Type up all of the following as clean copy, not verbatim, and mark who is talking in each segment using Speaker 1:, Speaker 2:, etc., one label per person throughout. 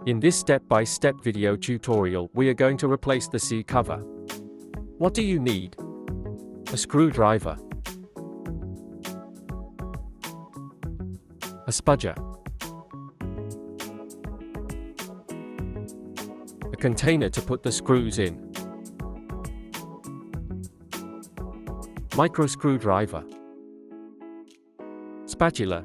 Speaker 1: In this step-by-step video tutorial, we are going to replace the seat cover. What do you need? A screwdriver, a spudger, a container to put the screws in, micro screwdriver, spatula,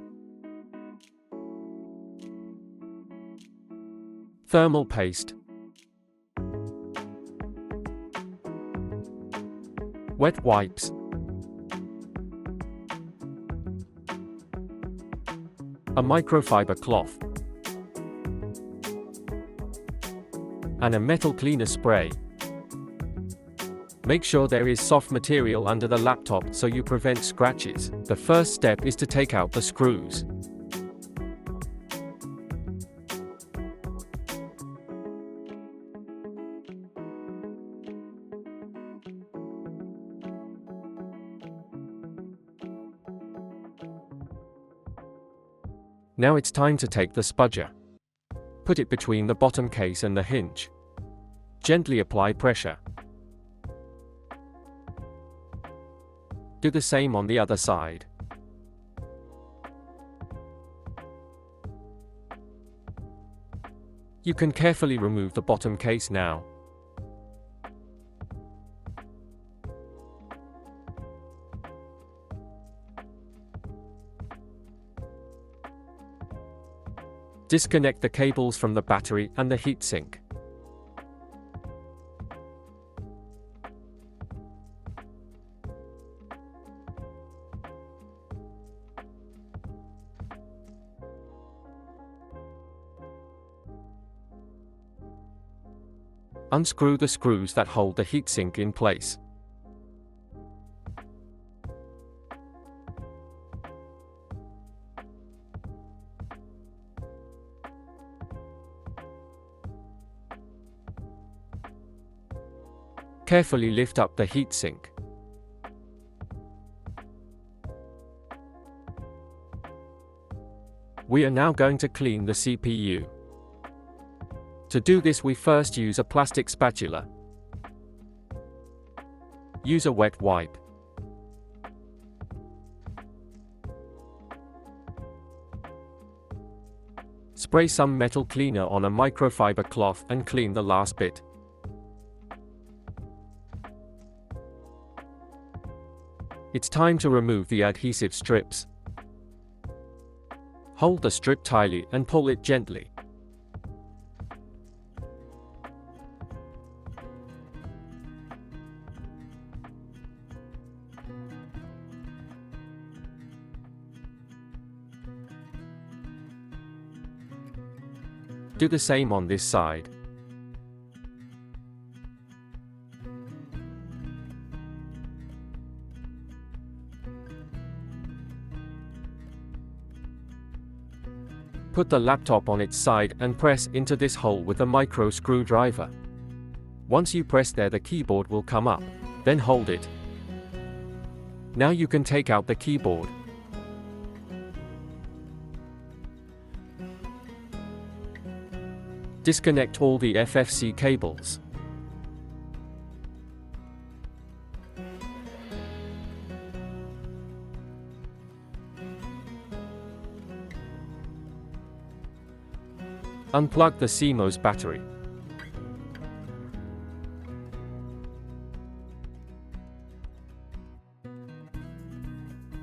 Speaker 1: thermal paste, wet wipes, a microfiber cloth, and a metal cleaner spray. Make sure there is soft material under the laptop so you prevent scratches. The first step is to take out the screws. Now it's time to take the spudger. Put it between the bottom case and the hinge. Gently apply pressure. Do the same on the other side. You can carefully remove the bottom case now. Disconnect the cables from the battery and the heatsink. Unscrew the screws that hold the heatsink in place. Carefully lift up the heatsink. We are now going to clean the CPU. To do this, we first use a plastic spatula. Use a wet wipe. Spray some metal cleaner on a microfiber cloth and clean the last bit. It's time to remove the adhesive strips. Hold the strip tightly and pull it gently. Do the same on this side. Put the laptop on its side and press into this hole with a micro screwdriver. Once you press there, the keyboard will come up. Then hold it. Now you can take out the keyboard. Disconnect all the FFC cables. Unplug the CMOS battery.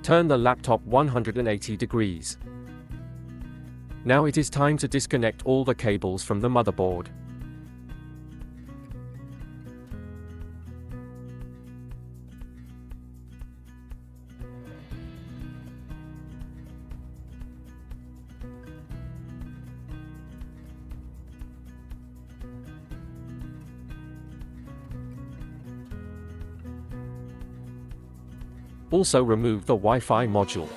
Speaker 1: Turn the laptop 180 degrees. Now it is time to disconnect all the cables from the motherboard. Also remove the Wi-Fi module.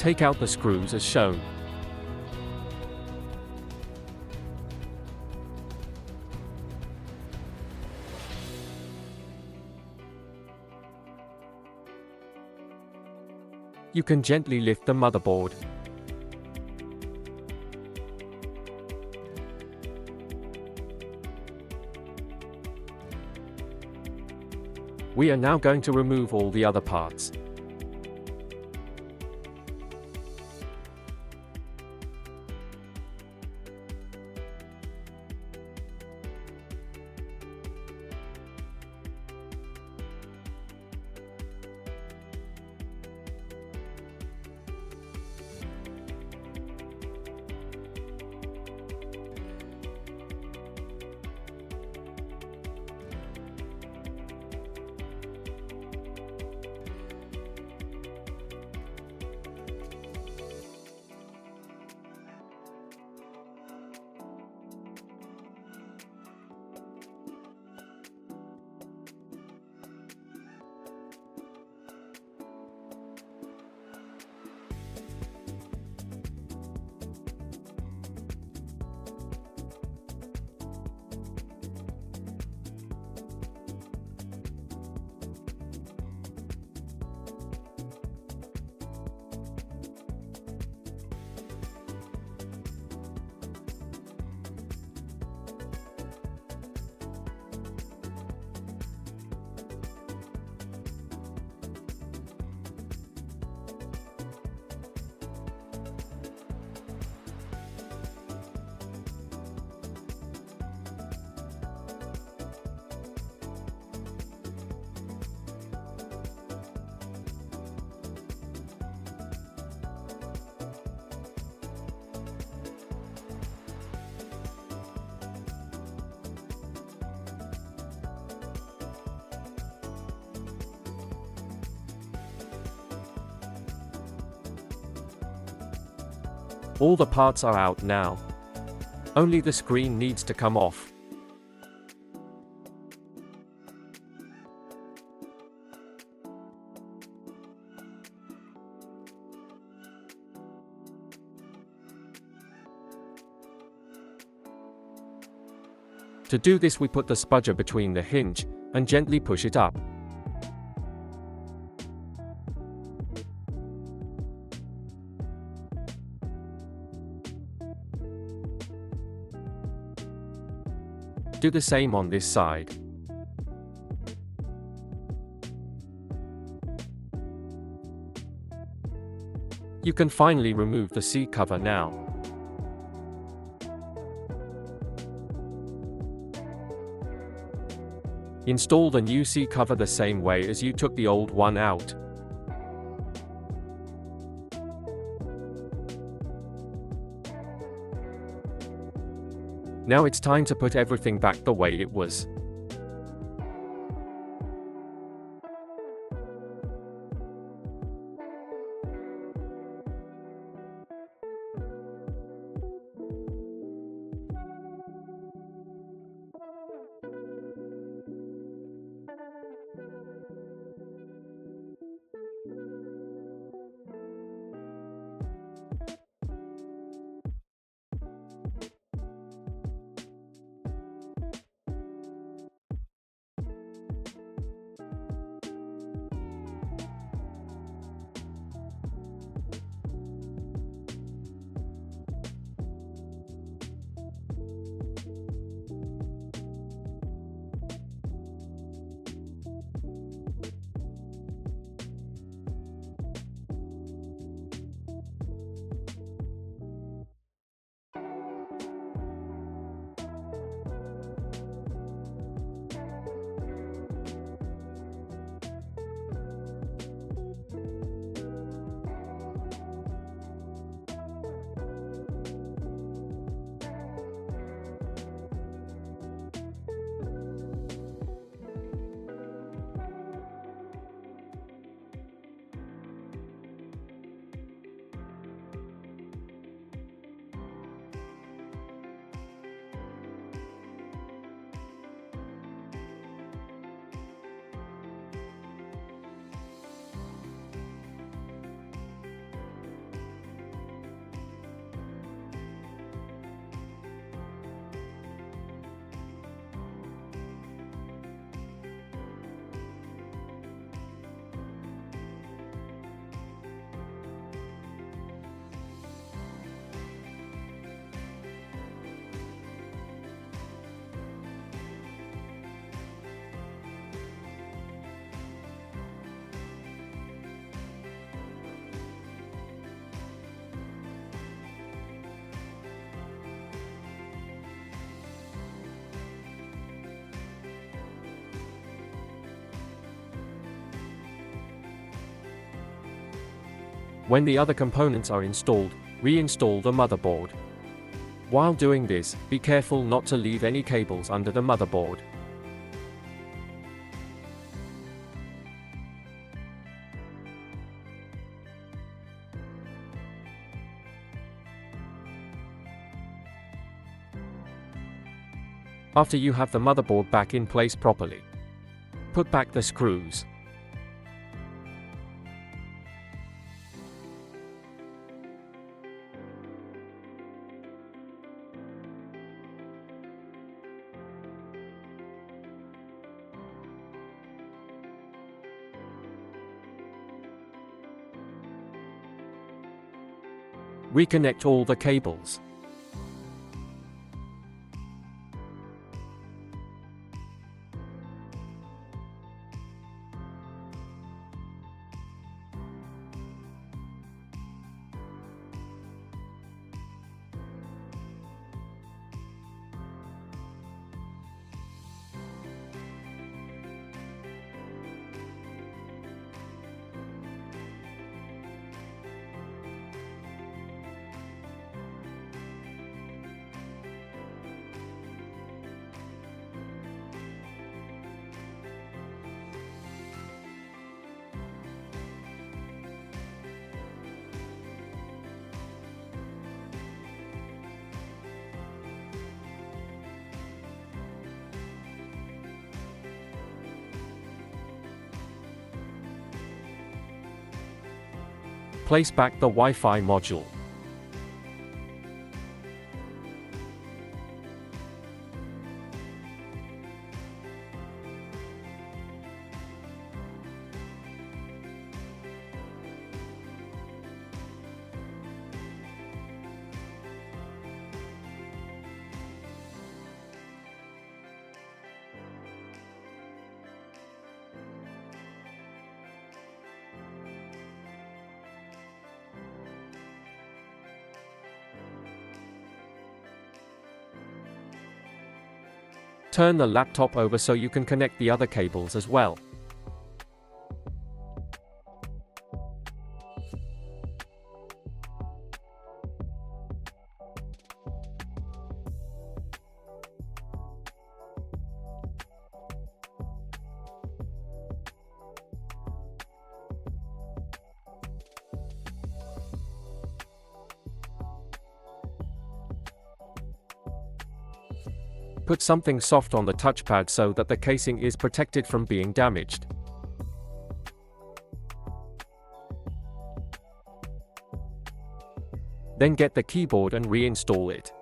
Speaker 1: Take out the screws as shown. You can gently lift the motherboard. We are now going to remove all the other parts. All the parts are out now. Only the screen needs to come off. To do this, we put the spudger between the hinge and gently push it up. Do the same on this side. You can finally remove the seat cover now. Install the new seat cover the same way as you took the old one out. Now it's time to put everything back the way it was. When the other components are installed, reinstall the motherboard. While doing this, be careful not to leave any cables under the motherboard. After you have the motherboard back in place properly, put back the screws. Reconnect all the cables. Place back the Wi-Fi module. Turn the laptop over so you can connect the other cables as well. Put something soft on the touchpad so that the casing is protected from being damaged. Then get the keyboard and reinstall it.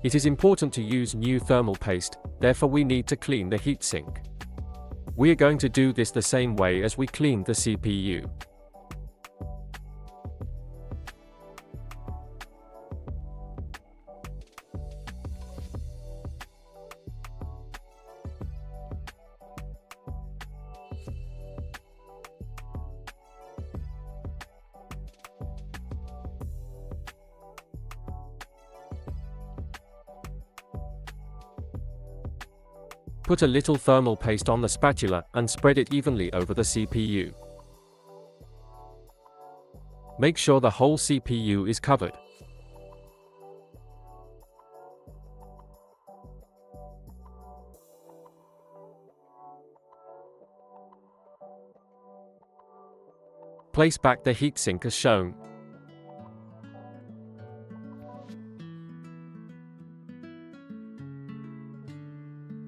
Speaker 1: It is important to use new thermal paste, therefore we need to clean the heatsink. We are going to do this the same way as we cleaned the CPU. Put a little thermal paste on the spatula and spread it evenly over the CPU. Make sure the whole CPU is covered. Place back the heatsink as shown.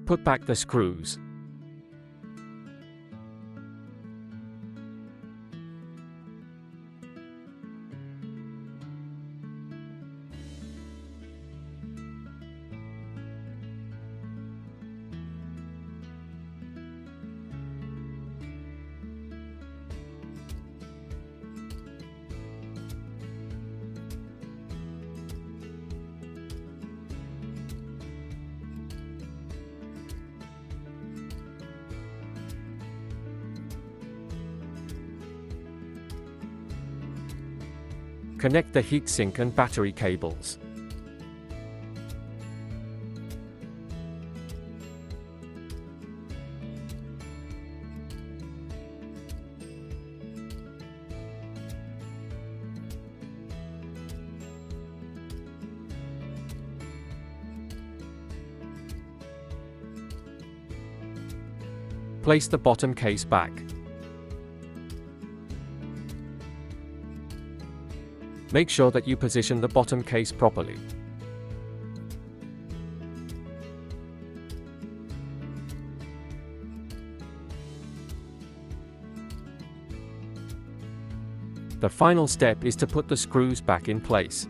Speaker 1: Put back the screws. Connect the heatsink and battery cables. Place the bottom case back. Make sure that you position the bottom case properly. The final step is to put the screws back in place.